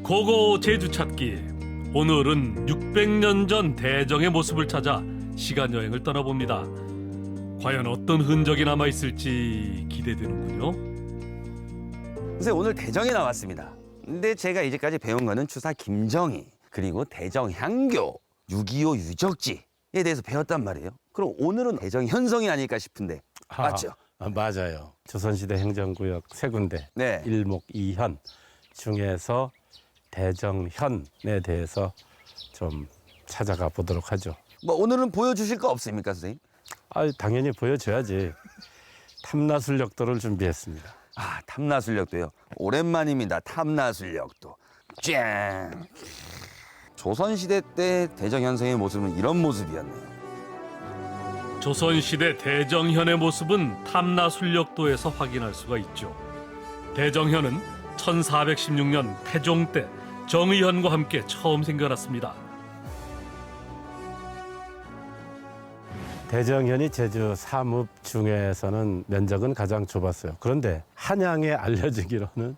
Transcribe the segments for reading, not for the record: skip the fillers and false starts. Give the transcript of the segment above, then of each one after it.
고고 제주 찾기. 오늘은 600년 전 대정의 모습을 찾아 시간 여행을 떠나봅니다. 과연 어떤 흔적이 남아 있을지 기대되는군요. 선생님, 오늘 대정에 나왔습니다. 근데 제가 이제까지 배운 거는 추사 김정희, 그리고 대정향교, 6.25 유적지에 대해서 배웠단 말이에요. 그럼 오늘은 대정현성이 아닐까 싶은데 맞죠? 맞아요. 조선시대 행정구역 세 군데, 네. 일목 이현 중에서 대정현에 대해서 좀 찾아가 보도록 하죠. 뭐 오늘은 보여주실 거 없습니까, 선생님? 당연히 보여줘야지. 탐나술력도를 준비했습니다. 탐나술력도요. 오랜만입니다. 탐나술력도. 짠. 조선시대 때 대정현성의 모습은 이런 모습이었네요. 조선시대 대정현의 모습은 탐나술력도에서 확인할 수가 있죠. 대정현은 1416년 태종 때 정의현과 함께 처음 생겨났습니다. 대정현이 제주 삼읍 중에서는 면적은 가장 좁았어요. 그런데 한양에 알려지기로는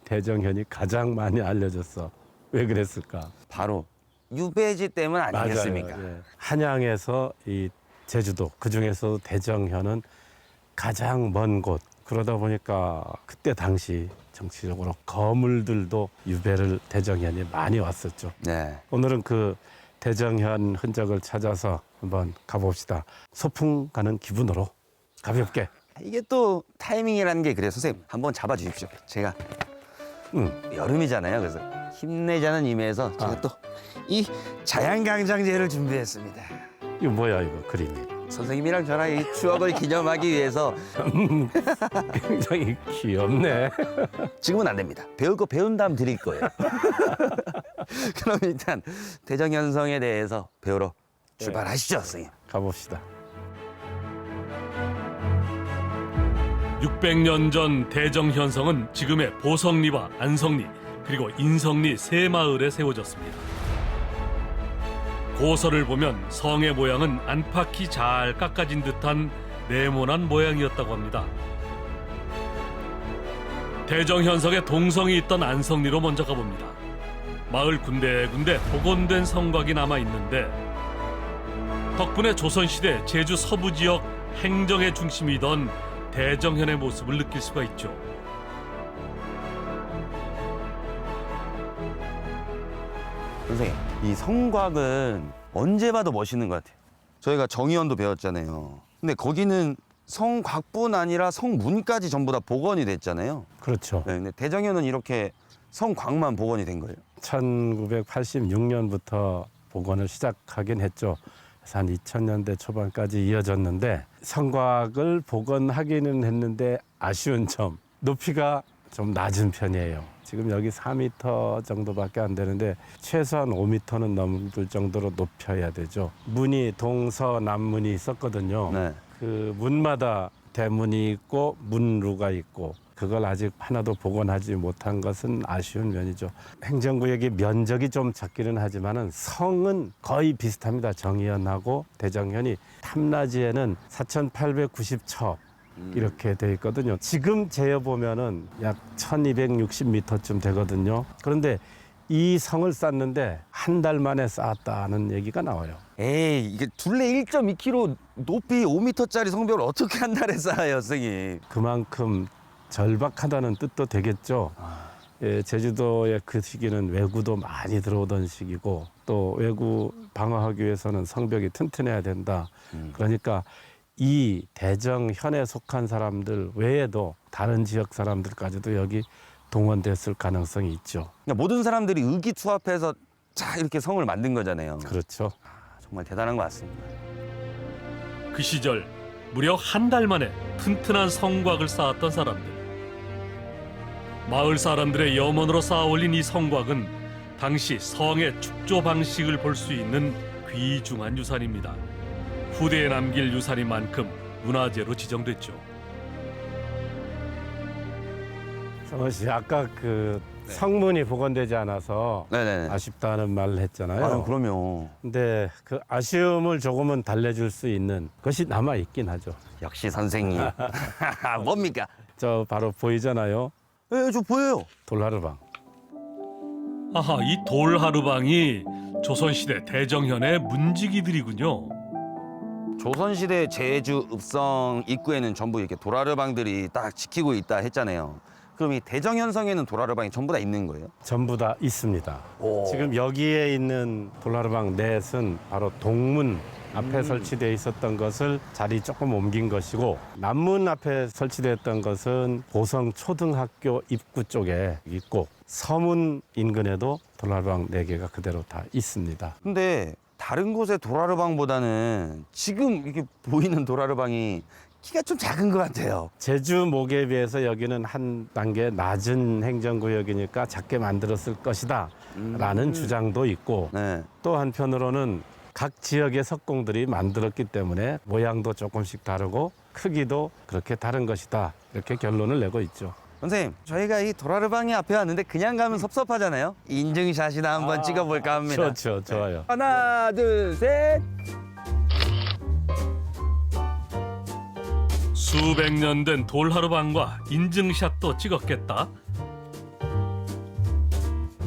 대정현이 가장 많이 알려졌어. 왜 그랬을까? 바로 유배지 때문 아니겠습니까? 맞아요. 예. 한양에서 이 제주도, 그중에서도 대정현은 가장 먼 곳. 그러다 보니까 그때 당시 정치적으로 거물들도 유배를 대정현이 많이 왔었죠. 네. 오늘은 그 대정현 흔적을 찾아서 한번 가봅시다. 소풍 가는 기분으로 가볍게. 이게 또 타이밍이라는 게 그래요. 선생님, 한번 잡아주십시오. 제가 여름이잖아요. 그래서 힘내자는 의미에서 제가 또 이 자양강장제를 준비했습니다. 이거 뭐야 이거 그림이. 선생님이랑 저랑 이 추억을 기념하기 위해서. 굉장히 귀엽네. 지금은 안 됩니다. 배울 거 배운 다음 드릴 거예요. 그럼 일단 대정현성에 대해서 배우러 출발하시죠, 선생님. 가봅시다. 600년 전 대정현성은 지금의 보성리와 안성리 그리고 인성리 세 마을에 세워졌습니다. 고서를 보면 성의 모양은 안팎이 잘 깎아진 듯한 네모난 모양이었다고 합니다. 대정현성의 동성이 있던 안성리로 먼저 가봅니다. 마을 군데군데 복원된 성곽이 남아있는데 덕분에 조선시대 제주 서부 지역 행정의 중심이던 대정현의 모습을 느낄 수가 있죠. 선생님, 이 성곽은 언제 봐도 멋있는 것 같아요. 저희가 정의원도 배웠잖아요. 근데 거기는 성곽뿐 아니라 성문까지 전부 다 복원이 됐잖아요. 그렇죠. 네, 근데 대정현은 이렇게 성곽만 복원이 된 거예요. 1986년부터 복원을 시작하긴 했죠. 그래서 한 2000년대 초반까지 이어졌는데 성곽을 복원하기는 했는데 아쉬운 점, 높이가 좀 낮은 편이에요. 지금 여기 4m 정도밖에 안 되는데 최소한 5m는 넘을 정도로 높여야 되죠. 문이 동서남문이 있었거든요. 네. 그 문마다 대문이 있고 문루가 있고 그걸 아직 하나도 복원하지 못한 것은 아쉬운 면이죠. 행정구역의 면적이 좀 작기는 하지만은 성은 거의 비슷합니다. 정의현하고 대정현이 탐라지에는 4,890척 이렇게 돼 있거든요. 지금 재어 보면은 약 1,260m쯤 되거든요. 그런데 이 성을 쌓는데 한 달 만에 쌓았다는 얘기가 나와요. 에이, 이게 둘레 1.2km, 높이 5m짜리 성벽을 어떻게 한 달에 쌓아요, 선생님? 그만큼 절박하다는 뜻도 되겠죠. 예, 제주도의 그 시기는 외구도 많이 들어오던 시기고 또 외구 방어하기 위해서는 성벽이 튼튼해야 된다. 그러니까 이 대정현에 속한 사람들 외에도 다른 지역 사람들까지도 여기 동원됐을 가능성이 있죠. 그러니까 모든 사람들이 의기투합해서 자 이렇게 성을 만든 거잖아요. 그렇죠. 정말 대단한 것 같습니다. 그 시절 무려 한 달 만에 튼튼한 성곽을 쌓았던 사람들. 마을 사람들의 염원으로 쌓아 올린 이 성곽은 당시 성의 축조 방식을 볼 수 있는 귀중한 유산입니다. 후대에 남길 유산인 만큼 문화재로 지정됐죠. 성원 씨, 아까 그 성문이 복원되지 않아서 네네. 아쉽다는 말을 했잖아요. 그럼요. 근데 그 아쉬움을 조금은 달래줄 수 있는 것이 남아 있긴 하죠. 역시 선생님. 뭡니까? 저 바로 보이잖아요. 네, 저 보여요. 돌하르방. 아하, 이 돌하르방이 조선시대 대정현의 문지기들이군요. 조선시대 제주 읍성 입구에는 전부 이렇게 도라르방들이 딱 지키고 있다 했잖아요. 그럼 이 대정현성에는 도라르방이 전부 다 있는 거예요? 전부 다 있습니다. 오. 지금 여기에 있는 돌라르방 넷은 바로 동문 앞에 설치되어 있었던 것을 자리 조금 옮긴 것이고, 남문 앞에 설치되었던 것은 보성 초등학교 입구 쪽에 있고, 서문 인근에도 돌라르방 4개가 그대로 다 있습니다. 근데 다른 곳의 도라르방보다는 지금 이렇게 보이는 도라르방이 키가 좀 작은 것 같아요. 제주 목에 비해서 여기는 한 단계 낮은 행정구역이니까 작게 만들었을 것이다 라는 주장도 있고, 네. 또 한편으로는 각 지역의 석공들이 만들었기 때문에 모양도 조금씩 다르고 크기도 그렇게 다른 것이다, 이렇게 결론을 내고 있죠. 선생님, 저희가 이 도라르방이 앞에 왔는데 그냥 가면 섭섭하잖아요. 인증샷이나 한번 찍어볼까 합니다. 좋죠, 좋아요. 하나, 둘, 셋. 수백 년 된 돌하르방과 인증샷도 찍었겠다.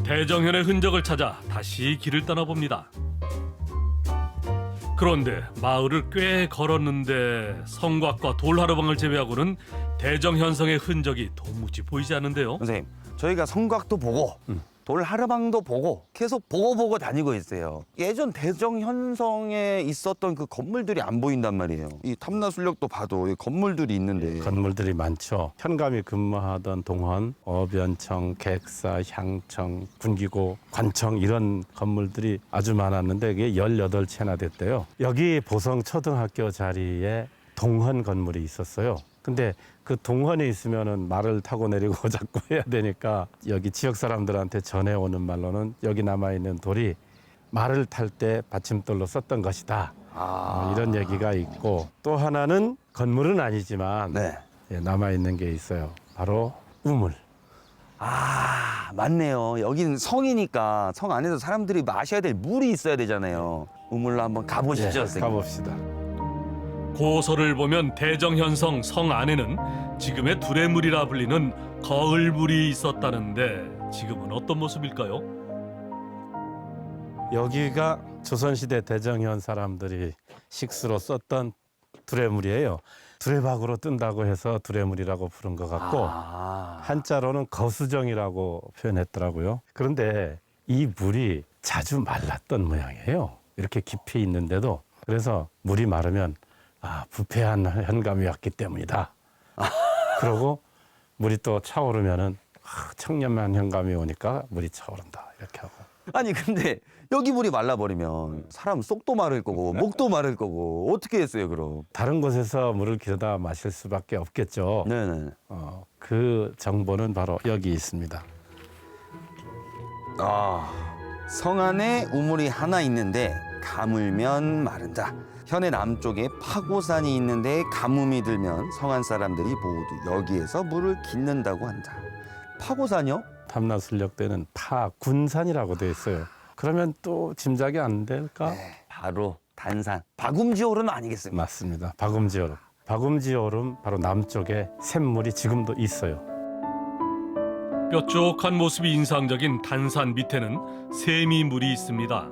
대정현의 흔적을 찾아 다시 길을 떠나봅니다. 그런데 마을을 꽤 걸었는데 성곽과 돌하르방을 제외하고는 대정현성의 흔적이 도무지 보이지 않는데요. 선생님, 저희가 성곽도 보고 돌하르방도 보고 계속 보고 다니고 있어요. 예전 대정현성에 있었던 그 건물들이 안 보인단 말이에요. 이 탐나술력도 봐도 이 건물들이 있는데. 건물들이 많죠. 현감이 근무하던 동헌, 어변청, 객사, 향청, 군기고, 관청 이런 건물들이 아주 많았는데 이게 18채나 됐대요. 여기 보성초등학교 자리에 동헌 건물이 있었어요. 근데 그 동헌에 있으면은 말을 타고 내리고 자꾸 해야 되니까 여기 지역 사람들한테 전해오는 말로는 여기 남아있는 돌이 말을 탈 때 받침돌로 썼던 것이다. 이런 얘기가 있고, 또 하나는 건물은 아니지만 네. 남아있는 게 있어요. 바로 우물. 아, 맞네요. 여기는 성이니까 성 안에서 사람들이 마셔야 될 물이 있어야 되잖아요. 우물로 한번 가보시죠, 선생님. 가봅시다. 고서를 보면 대정현성 성 안에는 지금의 두레물이라 불리는 거을물이 있었다는데 지금은 어떤 모습일까요? 여기가 조선시대 대정현 사람들이 식수로 썼던 두레물이에요. 두레박으로 뜬다고 해서 두레물이라고 부른 것 같고, 한자로는 거수정이라고 표현했더라고요. 그런데 이 물이 자주 말랐던 모양이에요. 이렇게 깊이 있는데도. 그래서 물이 마르면 부패한 현감이 왔기 때문이다. 그러고 물이 또 차오르면은 청렴한 현감이 오니까 물이 차오른다, 이렇게 하고. 아니, 근데 여기 물이 말라버리면 사람 속도 마를 거고 목도 마를 거고 어떻게 했어요, 그럼? 다른 곳에서 물을 길어다 마실 수밖에 없겠죠. 네네. 그 정보는 바로 여기 있습니다. 성 안에 우물이 하나 있는데 가물면 마른다. 현의 남쪽에 파고산이 있는데 가뭄이 들면 성안 사람들이 모두 여기에서 물을 깃는다고 한다. 파고산이요? 탐나술력 때는 파군산이라고 돼 있어요. 그러면 또 짐작이 안 될까? 네, 바로 단산. 박음지오르는 아니겠습니까? 맞습니다. 박음지오름. 박음지오름 바로 남쪽에 샘물이 지금도 있어요. 뾰족한 모습이 인상적인 단산 밑에는 세미물이 있습니다.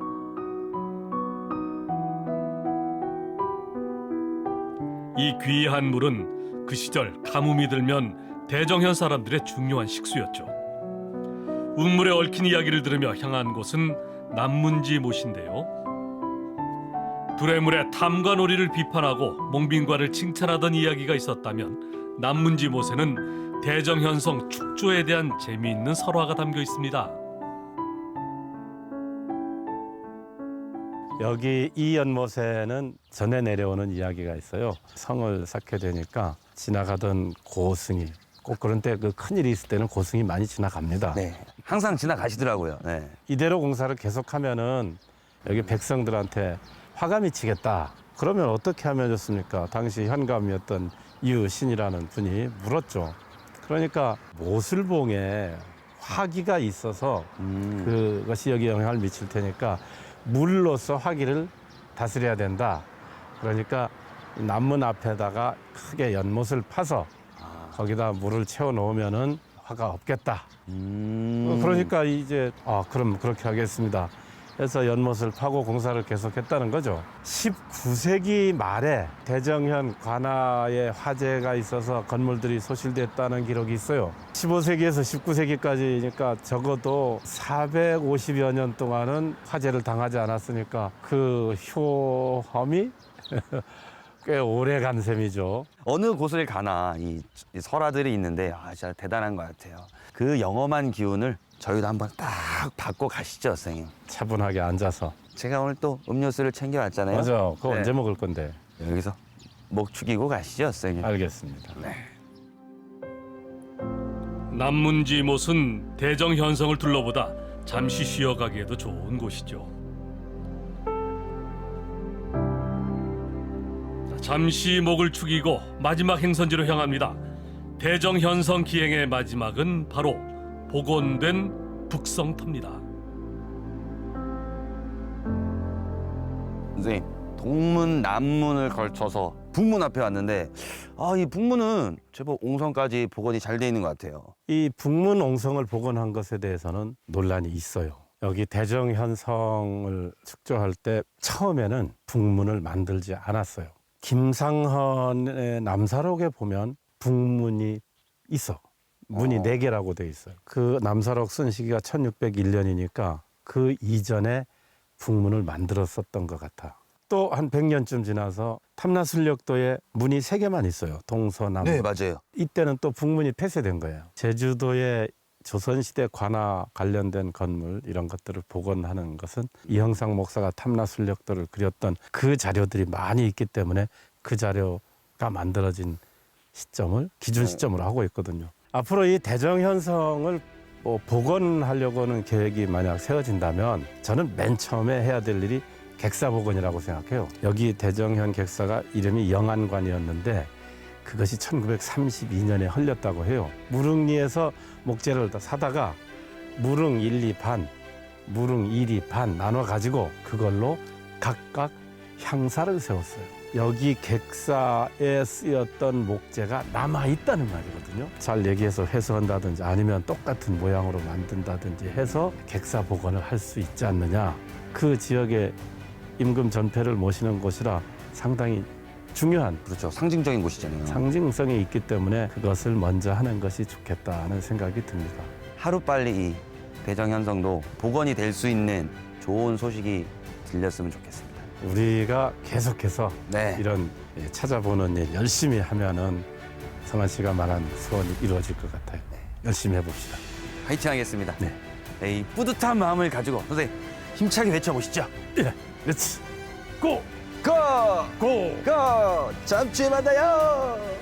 이 귀한 물은 그 시절 가뭄이 들면 대정현 사람들의 중요한 식수였죠. 운물에 얽힌 이야기를 들으며 향한 곳은 남문지 못인데요. 두레물의 탐과 놀이를 비판하고 몽빈과를 칭찬하던 이야기가 있었다면 남문지 못에는 대정현성 축조에 대한 재미있는 설화가 담겨 있습니다. 여기 이 연못에는 전해 내려오는 이야기가 있어요. 성을 쌓게 되니까 지나가던 고승이, 꼭 그런 때 그 큰일이 있을 때는 고승이 많이 지나갑니다. 네, 항상 지나가시더라고요. 네. 이대로 공사를 계속하면은 여기 백성들한테 화가 미치겠다. 그러면 어떻게 하면 좋습니까? 당시 현감이었던 이유신이라는 분이 물었죠. 그러니까 모슬봉에 화기가 있어서 그것이 여기 영향을 미칠 테니까 물로서 화기를 다스려야 된다. 그러니까 남문 앞에다가 크게 연못을 파서 거기다 물을 채워 놓으면은 화가 없겠다. 그러니까 이제 그럼 그렇게 하겠습니다. 해서 연못을 파고 공사를 계속했다는 거죠. 19세기 말에 대정현 관아에 화재가 있어서 건물들이 소실됐다는 기록이 있어요. 15세기에서 19세기까지니까 적어도 450여 년 동안은 화재를 당하지 않았으니까 그 효험이 꽤 오래 간 셈이죠. 어느 곳을 가나 이 설화들이 있는데 진짜 대단한 것 같아요. 그 영험한 기운을 저희도 한번 딱 받고 가시죠, 선생님. 차분하게 앉아서. 제가 오늘 또 음료수를 챙겨왔잖아요. 맞아. 그거 네. 언제 먹을 건데? 여기서 목 축이고 가시죠, 선생님. 알겠습니다. 남문지못은 대정현성을 둘러보다 잠시 쉬어가기에도 좋은 곳이죠. 자, 잠시 목을 축이고 마지막 행선지로 향합니다. 대정현성 기행의 마지막은 바로 복원된 북성터입니다. 선생님, 동문, 남문을 걸쳐서 북문 앞에 왔는데 이 북문은 제법 옹성까지 복원이 잘 돼 있는 것 같아요. 이 북문 옹성을 복원한 것에 대해서는 논란이 있어요. 여기 대정현성을 축조할 때 처음에는 북문을 만들지 않았어요. 김상헌의 남사록에 보면 북문이 있어. 문이 4개라고 돼 있어요. 그 남사록 쓴 시기가 1601년이니까 그 이전에 북문을 만들었었던 것 같아. 또 한 100년쯤 지나서 탐나술력도에 문이 3개만 있어요. 동서남. 네, 맞아요. 이때는 또 북문이 폐쇄된 거예요. 제주도의 조선시대 관아 관련된 건물 이런 것들을 복원하는 것은 이형상 목사가 탐나술력도를 그렸던 그 자료들이 많이 있기 때문에 그 자료가 만들어진 시점을 기준 시점으로 하고 있거든요. 앞으로 이 대정현성을 복원하려고 하는 계획이 만약 세워진다면 저는 맨 처음에 해야 될 일이 객사 복원이라고 생각해요. 여기 대정현 객사가 이름이 영안관이었는데 그것이 1932년에 헐렸다고 해요. 무릉리에서 목재를 다 사다가 무릉 1, 2 반, 무릉 1, 2 반 나눠가지고 그걸로 각각 향사를 세웠어요. 여기 객사에 쓰였던 목재가 남아있다는 말이거든요. 잘 얘기해서 회수한다든지 아니면 똑같은 모양으로 만든다든지 해서 객사 복원을 할 수 있지 않느냐. 그 지역에 임금 전패를 모시는 곳이라 상당히 중요한 그렇죠. 상징적인 곳이잖아요. 상징성이 있기 때문에 그것을 먼저 하는 것이 좋겠다는 생각이 듭니다. 하루빨리 이 대정현성도 복원이 될 수 있는 좋은 소식이 들렸으면 좋겠습니다. 우리가 계속해서 네. 이런 찾아보는 일 열심히 하면은 성환 씨가 말한 소원이 이루어질 것 같아요. 열심히 해봅시다. 화이팅 하겠습니다. 네. 이 뿌듯한 마음을 가지고 선생님 힘차게 외쳐보시죠. 예, 그렇지. 고! 고! 고! 고! 다음 주에 만나요!